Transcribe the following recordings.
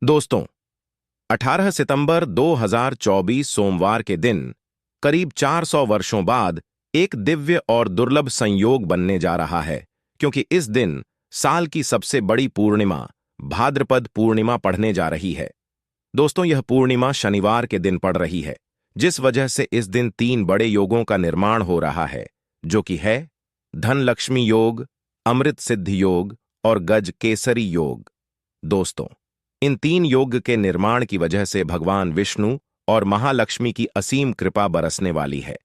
दोस्तों, 18 सितंबर 2024 सोमवार के दिन करीब 400 वर्षों बाद एक दिव्य और दुर्लभ संयोग बनने जा रहा है, क्योंकि इस दिन साल की सबसे बड़ी पूर्णिमा भाद्रपद पूर्णिमा पड़ने जा रही है। दोस्तों, यह पूर्णिमा शनिवार के दिन पड़ रही है, जिस वजह से इस दिन 3 बड़े योगों का निर्माण हो रहा है, जो कि है धन लक्ष्मी योग, अमृत सिद्धि योग और गज केसरी योग। दोस्तों, इन 3 योग के निर्माण की वजह से भगवान विष्णु और महालक्ष्मी की असीम कृपा बरसने वाली है।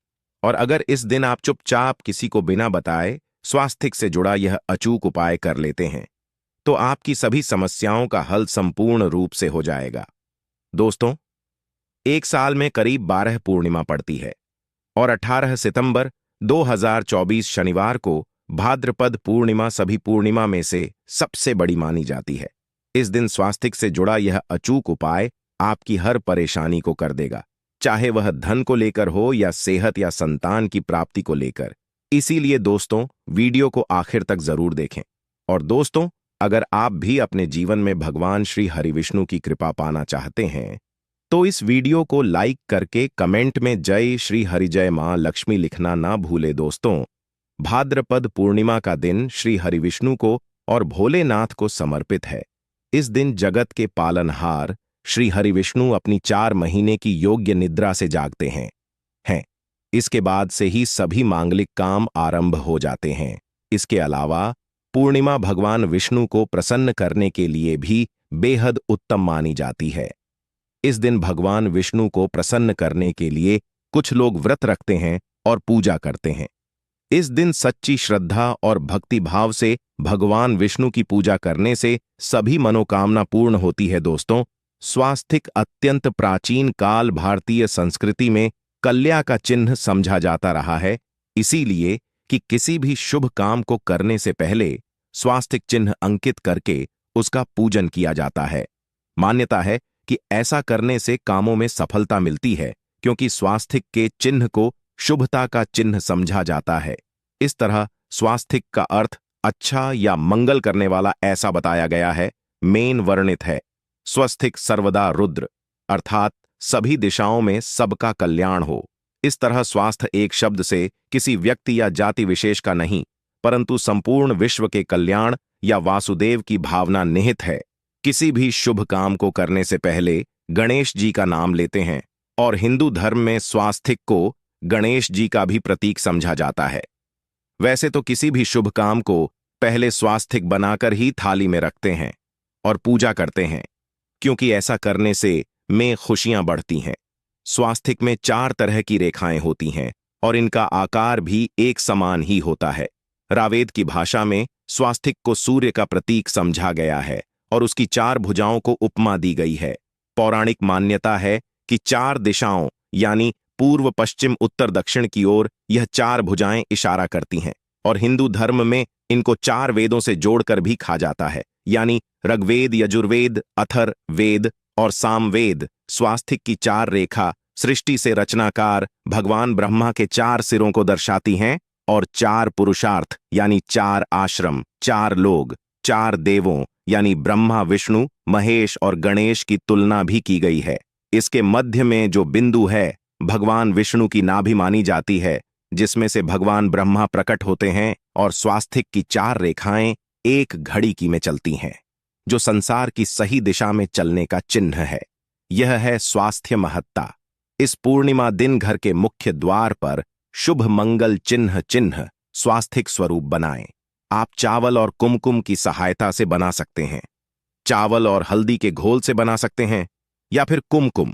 और अगर इस दिन आप चुपचाप किसी को बिना बताए स्वास्थ्य से जुड़ा यह अचूक उपाय कर लेते हैं, तो आपकी सभी समस्याओं का हल संपूर्ण रूप से हो जाएगा। दोस्तों, एक साल में करीब 12 पूर्णिमा पड़ती है और 18 सितंबर 2024 शनिवार को भाद्रपद पूर्णिमा सभी पूर्णिमा में से सबसे बड़ी मानी जाती है। इस दिन स्वास्थ्य से जुड़ा यह अचूक उपाय आपकी हर परेशानी को कर देगा, चाहे वह धन को लेकर हो या सेहत या संतान की प्राप्ति को लेकर। इसीलिए दोस्तों, वीडियो को आखिर तक जरूर देखें। और दोस्तों, अगर आप भी अपने जीवन में भगवान श्री हरिविष्णु की कृपा पाना चाहते हैं, तो इस वीडियो को लाइक करके कमेंट में जय श्री हरिजय मां लक्ष्मी लिखना ना भूले। दोस्तों, भाद्रपद पूर्णिमा का दिन श्री हरिविष्णु को और भोलेनाथ को समर्पित है। इस दिन जगत के पालनहार श्री हरिविष्णु अपनी 4 महीने की योग्य निद्रा से जागते हैं। इसके बाद से ही सभी मांगलिक काम आरंभ हो जाते हैं। इसके अलावा पूर्णिमा भगवान विष्णु को प्रसन्न करने के लिए भी बेहद उत्तम मानी जाती है। इस दिन भगवान विष्णु को प्रसन्न करने के लिए कुछ लोग व्रत रखते हैं और पूजा करते हैं। इस दिन सच्ची श्रद्धा और भक्ति भाव से भगवान विष्णु की पूजा करने से सभी मनोकामना पूर्ण होती है। दोस्तों, स्वास्थिक अत्यंत प्राचीन काल भारतीय संस्कृति में कल्या का चिन्ह समझा जाता रहा है, इसीलिए कि किसी भी शुभ काम को करने से पहले स्वास्थिक चिन्ह अंकित करके उसका पूजन किया जाता है। मान्यता है कि ऐसा करने से कामों में सफलता मिलती है, क्योंकि स्वास्थिक के चिन्ह को शुभता का चिन्ह समझा जाता है। इस तरह स्वास्थिक का अर्थ अच्छा या मंगल करने वाला ऐसा बताया गया है। मेन वर्णित है स्वस्थिक सर्वदा रुद्र, अर्थात सभी दिशाओं में सबका कल्याण हो। इस तरह स्वास्थ्य एक शब्द से किसी व्यक्ति या जाति विशेष का नहीं, परंतु संपूर्ण विश्व के कल्याण या वासुदेव की भावना निहित है। किसी भी शुभ काम को करने से पहले गणेश जी का नाम लेते हैं, और हिंदू धर्म में स्वास्थिक को गणेश जी का भी प्रतीक समझा जाता है। वैसे तो किसी भी शुभ काम को पहले स्वास्थिक बनाकर ही थाली में रखते हैं और पूजा करते हैं, क्योंकि ऐसा करने से में खुशियां बढ़ती हैं। स्वास्थिक में 4 तरह की रेखाएं होती हैं और इनका आकार भी एक समान ही होता है। रावेद की भाषा में स्वास्थिक को सूर्य का प्रतीक समझा गया है और उसकी 4 भुजाओं को उपमा दी गई है। पौराणिक मान्यता है कि 4 दिशाओं यानी पूर्व पश्चिम उत्तर दक्षिण की ओर यह 4 भुजाएं इशारा करती हैं, और हिंदू धर्म में इनको 4 वेदों से जोड़कर भी कहा जाता है, यानी ऋग्वेद, यजुर्वेद, अथर वेद और सामवेद। स्वास्थिक की 4 रेखा सृष्टि से रचनाकार भगवान ब्रह्मा के 4 सिरों को दर्शाती हैं, और 4 पुरुषार्थ यानी 4 आश्रम, 4 लोग, 4 देवों यानी ब्रह्मा, विष्णु, महेश और गणेश की तुलना भी की गई है। इसके मध्य में जो बिंदु है भगवान विष्णु की नाभि मानी जाती है, जिसमें से भगवान ब्रह्मा प्रकट होते हैं, और स्वास्थिक की 4 रेखाएं एक घड़ी की में चलती हैं, जो संसार की सही दिशा में चलने का चिन्ह है। यह है स्वास्थ्य महत्ता। इस पूर्णिमा दिन घर के मुख्य द्वार पर शुभ मंगल चिन्ह स्वास्थिक स्वरूप बनाएं। आप चावल और कुमकुम की सहायता से बना सकते हैं, चावल और हल्दी के घोल से बना सकते हैं, या फिर कुमकुम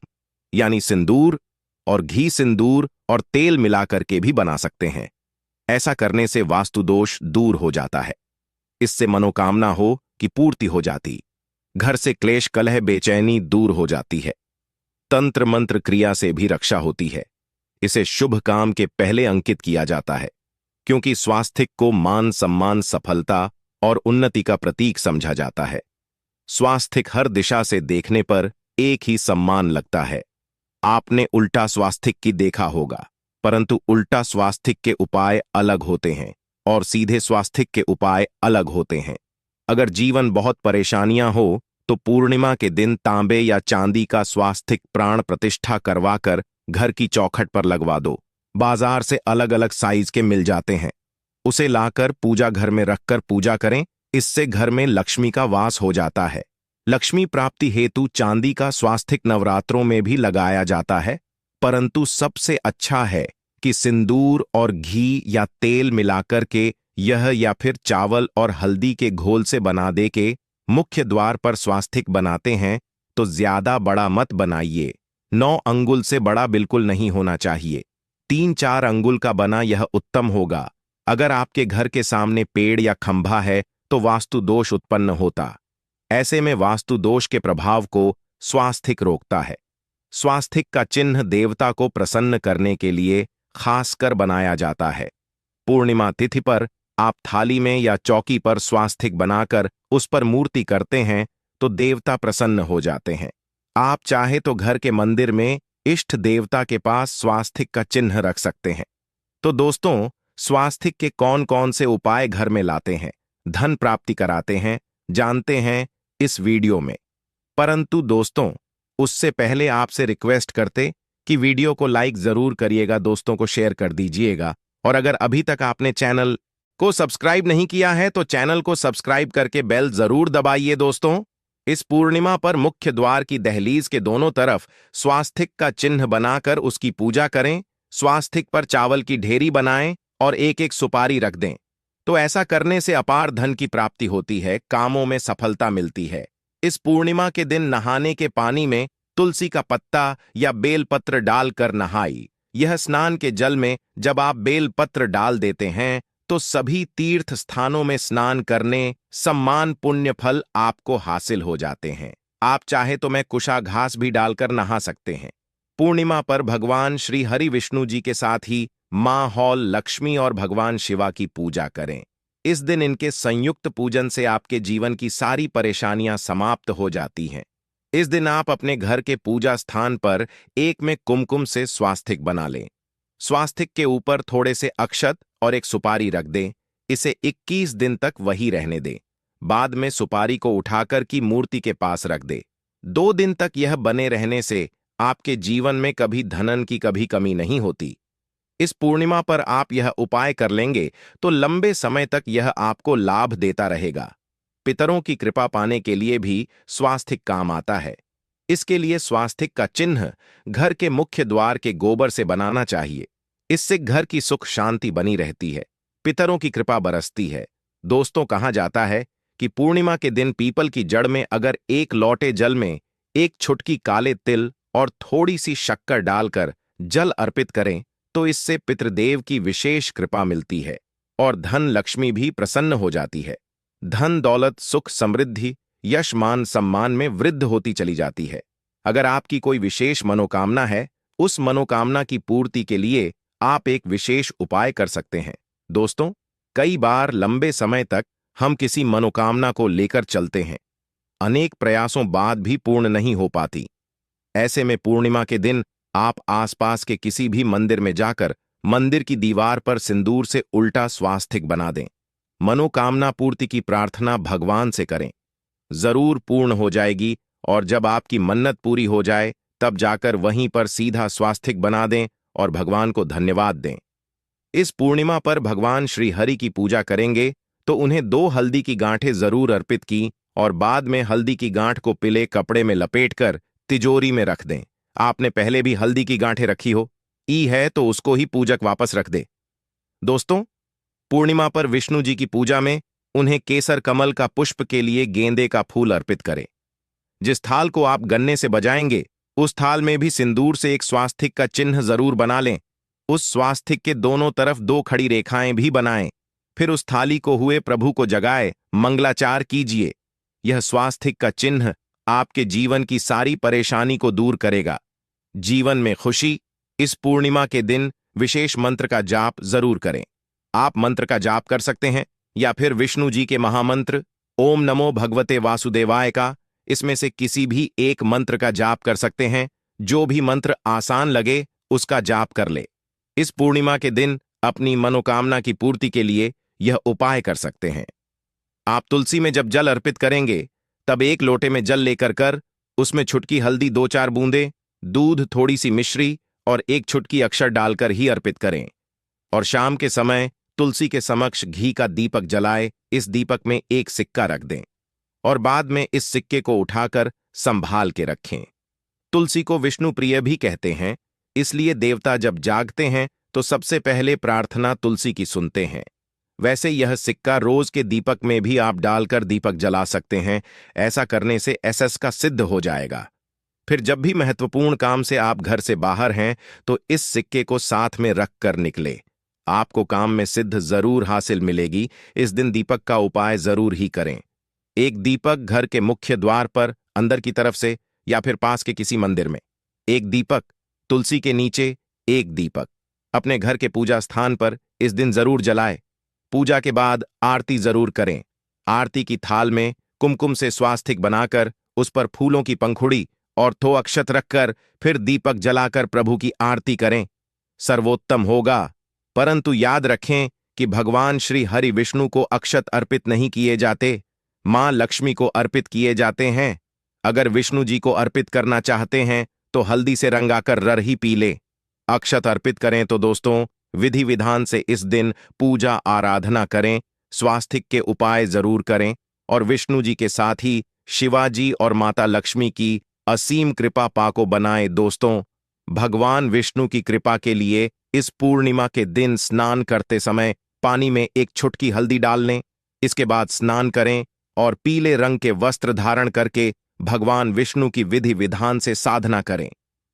यानी सिंदूर और घी, सिंदूर और तेल मिलाकर के भी बना सकते हैं। ऐसा करने से वास्तु दोष दूर हो जाता है। इससे मनोकामना हो कि पूर्ति हो जाती, घर से क्लेश कलह बेचैनी दूर हो जाती है। तंत्र मंत्र क्रिया से भी रक्षा होती है। इसे शुभ काम के पहले अंकित किया जाता है, क्योंकि स्वास्थिक को मान सम्मान, सफलता और उन्नति का प्रतीक समझा जाता है। स्वास्थिक हर दिशा से देखने पर एक ही सम्मान लगता है। आपने उल्टा स्वास्थिक की देखा होगा, परंतु उल्टा स्वास्थिक के उपाय अलग होते हैं और सीधे स्वास्थिक के उपाय अलग होते हैं। अगर जीवन बहुत परेशानियां हो तो पूर्णिमा के दिन तांबे या चांदी का स्वास्तिक प्राण प्रतिष्ठा करवाकर घर की चौखट पर लगवा दो। बाजार से अलग अलग साइज के मिल जाते हैं। उसे लाकर पूजा घर में रखकर पूजा करें। इससे घर में लक्ष्मी का वास हो जाता है। लक्ष्मी प्राप्ति हेतु चांदी का स्वास्तिक नवरात्रों में भी लगाया जाता है, परंतु सबसे अच्छा है कि सिंदूर और घी या तेल मिलाकर के यह या फिर चावल और हल्दी के घोल से बना दे के मुख्य द्वार पर स्वास्तिक बनाते हैं तो ज्यादा बड़ा मत बनाइए। 9 अंगुल से बड़ा बिल्कुल नहीं होना चाहिए। 3-4 अंगुल का बना यह उत्तम होगा। अगर आपके घर के सामने पेड़ या खंभा है तो वास्तु दोष उत्पन्न होता। ऐसे में वास्तु दोष के प्रभाव को स्वास्तिक रोकता है। स्वास्तिक का चिन्ह देवता को प्रसन्न करने के लिए खासकर बनाया जाता है। पूर्णिमा तिथि पर आप थाली में या चौकी पर स्वास्तिक बनाकर उस पर मूर्ति करते हैं तो देवता प्रसन्न हो जाते हैं। आप चाहे तो घर के मंदिर में इष्ट देवता के पास स्वास्तिक का चिन्ह रख सकते हैं। तो दोस्तों, स्वास्तिक के कौन कौन से उपाय घर में लाते हैं, धन प्राप्ति कराते हैं, जानते हैं इस वीडियो में। परंतु दोस्तों, उससे पहले आपसे रिक्वेस्ट करते कि वीडियो को लाइक जरूर करिएगा, दोस्तों को शेयर कर दीजिएगा, और अगर अभी तक आपने चैनल को सब्सक्राइब नहीं किया है तो चैनल को सब्सक्राइब करके बेल जरूर दबाइए। दोस्तों, इस पूर्णिमा पर मुख्य द्वार की दहलीज के दोनों तरफ स्वास्तिक का चिन्ह बनाकर उसकी पूजा करें। स्वास्तिक पर चावल की ढेरी बनाएं और एक एक सुपारी रख दें। तो ऐसा करने से अपार धन की प्राप्ति होती है, कामों में सफलता मिलती है। इस पूर्णिमा के दिन नहाने के पानी में तुलसी का पत्ता या बेलपत्र डालकर नहाई। यह स्नान के जल में जब आप बेलपत्र डाल देते हैं तो सभी तीर्थ स्थानों में स्नान करने सम्मान पुण्य फल आपको हासिल हो जाते हैं। आप चाहे तो मैं कुशा घास भी डालकर नहा सकते हैं। पूर्णिमा पर भगवान श्री हरि विष्णु जी के साथ ही मां हौल लक्ष्मी और भगवान शिवा की पूजा करें। इस दिन इनके संयुक्त पूजन से आपके जीवन की सारी परेशानियां समाप्त हो जाती हैं। इस दिन आप अपने घर के पूजा स्थान पर एक में कुमकुम से स्वास्तिक बना लें। स्वास्तिक के ऊपर थोड़े से अक्षत और एक सुपारी रख दें। इसे 21 दिन तक वही रहने दें। बाद में सुपारी को उठाकर की मूर्ति के पास रख दें। 2 दिन तक यह बने रहने से आपके जीवन में कभी धनन की कभी कमी नहीं होती। इस पूर्णिमा पर आप यह उपाय कर लेंगे तो लंबे समय तक यह आपको लाभ देता रहेगा। पितरों की कृपा पाने के लिए भी स्वास्तिक काम आता है। इसके लिए स्वास्तिक का चिन्ह घर के मुख्य द्वार के गोबर से बनाना चाहिए। इससे घर की सुख शांति बनी रहती है, पितरों की कृपा बरसती है। दोस्तों, कहा जाता है कि पूर्णिमा के दिन पीपल की जड़ में अगर 1 लोटे जल में 1 चुटकी काले तिल और थोड़ी सी शक्कर डालकर जल अर्पित करें तो इससे पितृदेव की विशेष कृपा मिलती है और धन लक्ष्मी भी प्रसन्न हो जाती है। धन दौलत सुख समृद्धि यश मान सम्मान में वृद्धि होती चली जाती है। अगर आपकी कोई विशेष मनोकामना है, उस मनोकामना की पूर्ति के लिए आप एक विशेष उपाय कर सकते हैं। दोस्तों, कई बार लंबे समय तक हम किसी मनोकामना को लेकर चलते हैं, अनेक प्रयासों बाद भी पूर्ण नहीं हो पाती। ऐसे में पूर्णिमा के दिन आप आसपास के किसी भी मंदिर में जाकर मंदिर की दीवार पर सिंदूर से उल्टा स्वास्तिक बना दें। मनोकामना पूर्ति की प्रार्थना भगवान से करें, जरूर पूर्ण हो जाएगी। और जब आपकी मन्नत पूरी हो जाए तब जाकर वहीं पर सीधा स्वास्तिक बना दें और भगवान को धन्यवाद दें। इस पूर्णिमा पर भगवान श्री हरि की पूजा करेंगे तो उन्हें 2 हल्दी की गांठें जरूर अर्पित की और बाद में हल्दी की गांठ को पीले कपड़े में लपेटकर तिजोरी में रख दें। आपने पहले भी हल्दी की गांठें रखी हो ई है तो उसको ही पूजक वापस रख दे। दोस्तों, पूर्णिमा पर विष्णु जी की पूजा में उन्हें केसर कमल का पुष्प के लिए गेंदे का फूल अर्पित करें। जिस थाल को आप गन्ने से बजाएंगे उस थाल में भी सिंदूर से एक स्वास्तिक का चिन्ह जरूर बना लें। उस स्वास्तिक के दोनों तरफ 2 खड़ी रेखाएं भी बनाएं। फिर उस थाली को हुए प्रभु को जगाए मंगलाचार कीजिए। यह स्वास्तिक का चिन्ह आपके जीवन की सारी परेशानी को दूर करेगा, जीवन में खुशी। इस पूर्णिमा के दिन विशेष मंत्र का जाप जरूर करें। आप मंत्र का जाप कर सकते हैं या फिर विष्णु जी के महामंत्र ओम नमो भगवते वासुदेवाय का, इसमें से किसी भी एक मंत्र का जाप कर सकते हैं। जो भी मंत्र आसान लगे उसका जाप कर ले। इस पूर्णिमा के दिन अपनी मनोकामना की पूर्ति के लिए यह उपाय कर सकते हैं। आप तुलसी में जब जल अर्पित करेंगे तब एक लोटे में जल लेकर कर उसमें छुटकी हल्दी 2-4 बूंदे, दूध, थोड़ी सी मिश्री और एक छुटकी अक्षर डालकर ही अर्पित करें। और शाम के समय तुलसी के समक्ष घी का दीपक जलाए, इस दीपक में एक सिक्का रख दें और बाद में इस सिक्के को उठाकर संभाल के रखें। तुलसी को विष्णु प्रिय भी कहते हैं, इसलिए देवता जब जागते हैं तो सबसे पहले प्रार्थना तुलसी की सुनते हैं। वैसे यह सिक्का रोज के दीपक में भी आप डालकर दीपक जला सकते हैं। ऐसा करने से एसएस का सिद्ध हो जाएगा। फिर जब भी महत्वपूर्ण काम से आप घर से बाहर हैं तो इस सिक्के को साथ में रख कर निकले। आपको काम में सिद्ध जरूर हासिल मिलेगी। इस दिन दीपक का उपाय जरूर ही करें। एक दीपक घर के मुख्य द्वार पर अंदर की तरफ से या फिर पास के किसी मंदिर में, एक दीपक तुलसी के नीचे, एक दीपक अपने घर के पूजा स्थान पर इस दिन जरूर जलाए। पूजा के बाद आरती जरूर करें। आरती की थाल में कुमकुम से स्वास्तिक बनाकर उस पर फूलों की पंखुड़ी और 2 अक्षत रखकर फिर दीपक जलाकर प्रभु की आरती करें। सर्वोत्तम होगा। परंतु याद रखें कि भगवान श्री हरि विष्णु को अक्षत अर्पित नहीं किए जाते, मां लक्ष्मी को अर्पित किए जाते हैं। अगर विष्णु जी को अर्पित करना चाहते हैं तो हल्दी से रंगाकर रर ही पी ले। अक्षत अर्पित करें तो दोस्तों विधि विधान से इस दिन पूजा आराधना करें, स्वास्तिक के उपाय जरूर करें और विष्णु जी के साथ ही शिवाजी और माता लक्ष्मी की असीम कृपा पाको बनाए। दोस्तों, भगवान विष्णु की कृपा के लिए इस पूर्णिमा के दिन स्नान करते समय पानी में एक छुटकी हल्दी डाल लें। इसके बाद स्नान करें और पीले रंग के वस्त्र धारण करके भगवान विष्णु की विधि विधान से साधना करें।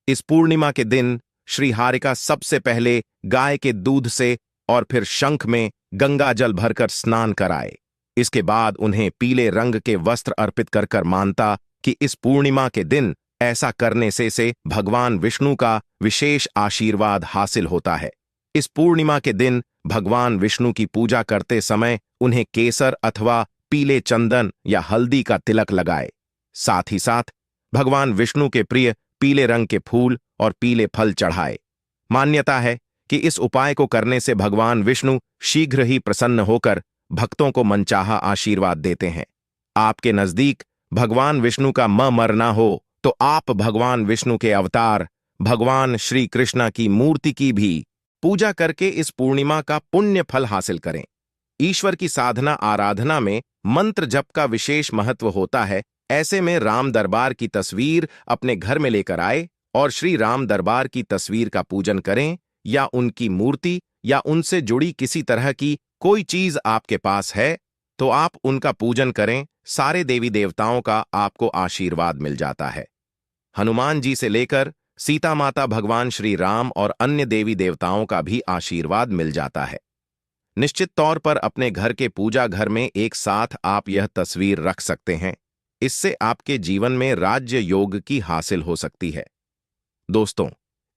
इस पूर्णिमा के दिन श्री हारिका सबसे पहले गाय के दूध से और फिर शंख में गंगा जल भरकर स्नान कराए। इसके बाद उन्हें पीले रंग के वस्त्र अर्पित कर कर मानता कि इस पूर्णिमा के दिन ऐसा करने से भगवान विष्णु का विशेष आशीर्वाद हासिल होता है। इस पूर्णिमा के दिन भगवान विष्णु की पूजा करते समय उन्हें केसर अथवा पीले चंदन या हल्दी का तिलक लगाए। साथ ही साथ भगवान विष्णु के प्रिय पीले रंग के फूल और पीले फल चढ़ाए। मान्यता है कि इस उपाय को करने से भगवान विष्णु शीघ्र ही प्रसन्न होकर भक्तों को मनचाहा आशीर्वाद देते हैं। आपके नजदीक भगवान विष्णु का मरना हो तो आप भगवान विष्णु के अवतार भगवान श्री कृष्ण की मूर्ति की भी पूजा करके इस पूर्णिमा का पुण्य फल हासिल करें। ईश्वर की साधना आराधना में मंत्र जप का विशेष महत्व होता है। ऐसे में राम दरबार की तस्वीर अपने घर में लेकर आए और श्री राम दरबार की तस्वीर का पूजन करें, या उनकी मूर्ति या उनसे जुड़ी किसी तरह की कोई चीज आपके पास है तो आप उनका पूजन करें। सारे देवी देवताओं का आपको आशीर्वाद मिल जाता है। हनुमान जी से लेकर सीता माता, भगवान श्री राम और अन्य देवी देवताओं का भी आशीर्वाद मिल जाता है। निश्चित तौर पर अपने घर के पूजा घर में एक साथ आप यह तस्वीर रख सकते हैं। इससे आपके जीवन में राज्य योग की हासिल हो सकती है। दोस्तों,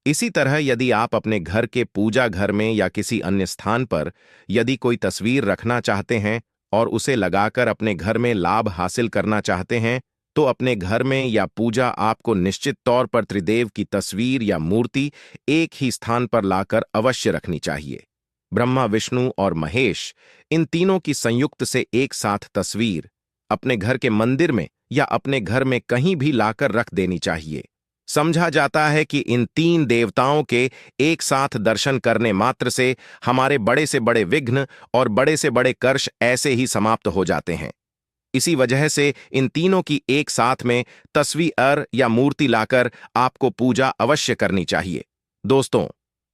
इसी तरह यदि आप अपने घर के पूजा घर में या किसी अन्य स्थान पर यदि कोई तस्वीर रखना चाहते हैं और उसे लगाकर अपने घर में लाभ हासिल करना चाहते हैं तो अपने घर में या पूजा आपको निश्चित तौर पर त्रिदेव की तस्वीर या मूर्ति एक ही स्थान पर लाकर अवश्य रखनी चाहिए। ब्रह्मा, विष्णु और महेश, इन तीनों की संयुक्त से एक साथ तस्वीर अपने घर के मंदिर में या अपने घर में कहीं भी लाकर रख देनी चाहिए। समझा जाता है कि इन 3 देवताओं के एक साथ दर्शन करने मात्र से हमारे बड़े से बड़े विघ्न और बड़े से बड़े कर्ष ऐसे ही समाप्त हो जाते हैं। इसी वजह से इन तीनों की एक साथ में तस्वीर या मूर्ति लाकर आपको पूजा अवश्य करनी चाहिए। दोस्तों,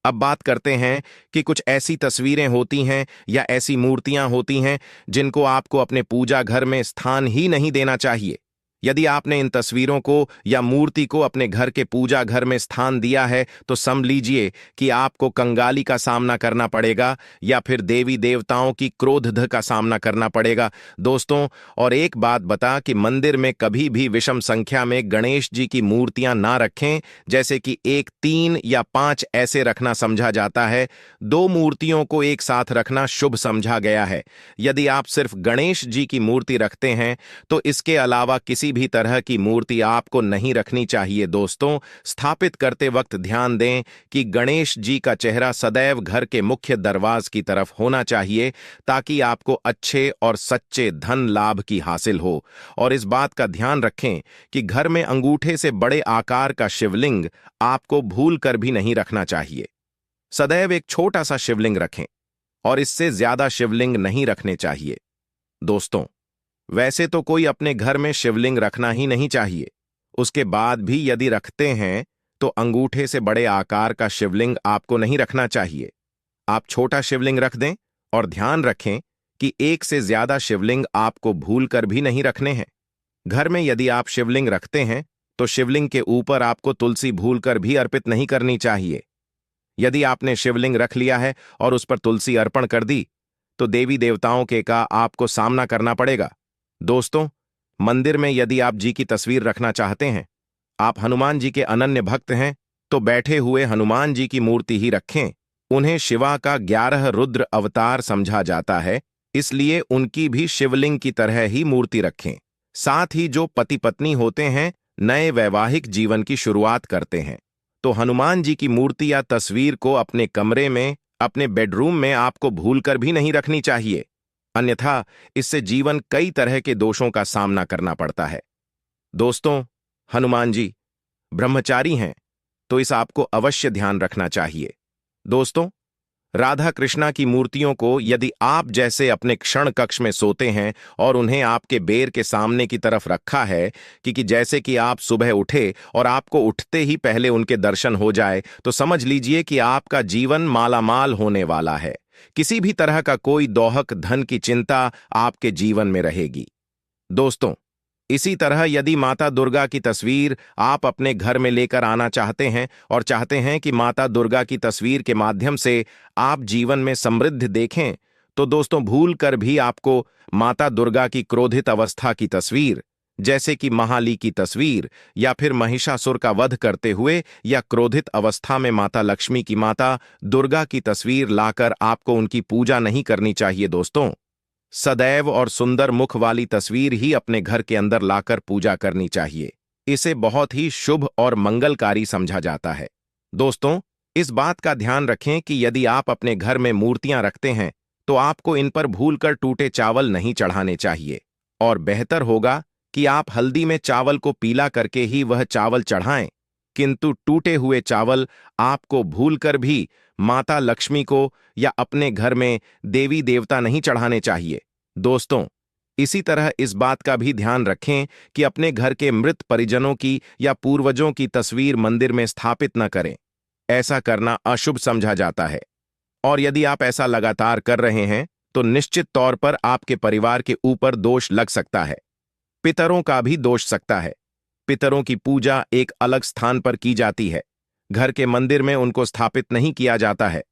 अब बात करते हैं कि कुछ ऐसी तस्वीरें होती हैं या ऐसी मूर्तियां होती हैं जिनको आपको अपने पूजा घर में स्थान ही नहीं देना चाहिए। यदि आपने इन तस्वीरों को या मूर्ति को अपने घर के पूजा घर में स्थान दिया है तो समझ लीजिए कि आपको कंगाली का सामना करना पड़ेगा या फिर देवी देवताओं की क्रोध का सामना करना पड़ेगा। दोस्तों, और एक बात बता कि मंदिर में कभी भी विषम संख्या में गणेश जी की मूर्तियां ना रखें, जैसे कि 1, 3 या 5 ऐसे रखना समझा जाता है। 2 मूर्तियों को एक साथ रखना शुभ समझा गया है। यदि आप सिर्फ गणेश जी की मूर्ति रखते हैं तो इसके अलावा किसी भी तरह की मूर्ति आपको नहीं रखनी चाहिए। दोस्तों, स्थापित करते वक्त ध्यान दें कि गणेश जी का चेहरा सदैव घर के मुख्य दरवाजे की तरफ होना चाहिए, ताकि आपको अच्छे और सच्चे धन लाभ की हासिल हो। और इस बात का ध्यान रखें कि घर में अंगूठे से बड़े आकार का शिवलिंग आपको भूल कर भी नहीं रखना चाहिए। सदैव एक छोटा सा शिवलिंग रखें और इससे ज्यादा शिवलिंग नहीं रखने चाहिए। दोस्तों, वैसे तो कोई अपने घर में शिवलिंग रखना ही नहीं चाहिए। उसके बाद भी यदि रखते हैं तो अंगूठे से बड़े आकार का शिवलिंग आपको नहीं रखना चाहिए। आप छोटा शिवलिंग रख दें और ध्यान रखें कि एक से ज्यादा शिवलिंग आपको भूल कर भी नहीं रखने हैं। घर में यदि आप शिवलिंग रखते हैं तो शिवलिंग के ऊपर आपको तुलसी भूल कर भी अर्पित नहीं करनी चाहिए। यदि आपने शिवलिंग रख लिया है और उस पर तुलसी अर्पण कर दी तो देवी देवताओं के का आपको सामना करना पड़ेगा। दोस्तों, मंदिर में यदि आप जी की तस्वीर रखना चाहते हैं, आप हनुमान जी के अनन्य भक्त हैं, तो बैठे हुए हनुमान जी की मूर्ति ही रखें। उन्हें शिवा का 11 रुद्र अवतार समझा जाता है, इसलिए उनकी भी शिवलिंग की तरह ही मूर्ति रखें। साथ ही जो पति पत्नी होते हैं, नए वैवाहिक जीवन की शुरुआत करते हैं, तो हनुमान जी की मूर्ति या तस्वीर को अपने कमरे में, अपने बेडरूम में आपको भूलकर भी नहीं रखनी चाहिए। अन्यथा इससे जीवन कई तरह के दोषों का सामना करना पड़ता है। दोस्तों, हनुमान जी ब्रह्मचारी हैं, तो इस आपको अवश्य ध्यान रखना चाहिए। दोस्तों, राधा कृष्णा की मूर्तियों को यदि आप जैसे अपने क्षण कक्ष में सोते हैं और उन्हें आपके बेर के सामने की तरफ रखा है कि जैसे कि आप सुबह उठे और आपको उठते ही पहले उनके दर्शन हो जाए, तो समझ लीजिए कि आपका जीवन मालामाल होने वाला है। किसी भी तरह का कोई दोहक धन की चिंता आपके जीवन में रहेगी। दोस्तों, इसी तरह यदि माता दुर्गा की तस्वीर आप अपने घर में लेकर आना चाहते हैं और चाहते हैं कि माता दुर्गा की तस्वीर के माध्यम से आप जीवन में समृद्धि देखें, तो दोस्तों भूल कर भी आपको माता दुर्गा की क्रोधित अवस्था की तस्वीर, जैसे कि महाली की तस्वीर या फिर महिषासुर का वध करते हुए या क्रोधित अवस्था में माता लक्ष्मी की माता दुर्गा की तस्वीर लाकर आपको उनकी पूजा नहीं करनी चाहिए। दोस्तों, सदैव और सुंदर मुख वाली तस्वीर ही अपने घर के अंदर लाकर पूजा करनी चाहिए। इसे बहुत ही शुभ और मंगलकारी समझा जाता है। दोस्तों, इस बात का ध्यान रखें कि यदि आप अपने घर में मूर्तियां रखते हैं तो आपको इन पर भूलकर टूटे चावल नहीं चढ़ाने चाहिए, और बेहतर होगा कि आप हल्दी में चावल को पीला करके ही वह चावल चढ़ाएं। किंतु टूटे हुए चावल आपको भूलकर भी माता लक्ष्मी को या अपने घर में देवी देवता नहीं चढ़ाने चाहिए। दोस्तों, इसी तरह इस बात का भी ध्यान रखें कि अपने घर के मृत परिजनों की या पूर्वजों की तस्वीर मंदिर में स्थापित न करें। ऐसा करना अशुभ समझा जाता है, और यदि आप ऐसा लगातार कर रहे हैं तो निश्चित तौर पर आपके परिवार के ऊपर दोष लग सकता है। पितरों का भी दोष सकता है। पितरों की पूजा एक अलग स्थान पर की जाती है, घर के मंदिर में उनको स्थापित नहीं किया जाता है।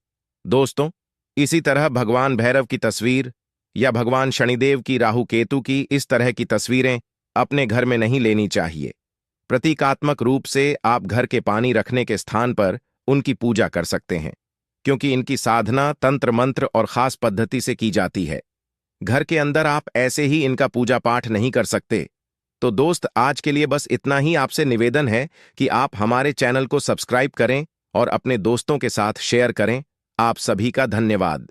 दोस्तों, इसी तरह भगवान भैरव की तस्वीर या भगवान शनिदेव की, राहु केतु की, इस तरह की तस्वीरें अपने घर में नहीं लेनी चाहिए। प्रतीकात्मक रूप से आप घर के पानी रखने के स्थान पर उनकी पूजा कर सकते हैं, क्योंकि इनकी साधना तंत्र मंत्र और खास पद्धति से की जाती है। घर के अंदर आप ऐसे ही इनका पूजा पाठ नहीं कर सकते। तो दोस्त, आज के लिए बस इतना ही आपसे निवेदन है कि आप हमारे चैनल को सब्सक्राइब करें और अपने दोस्तों के साथ शेयर करें। आप सभी का धन्यवाद।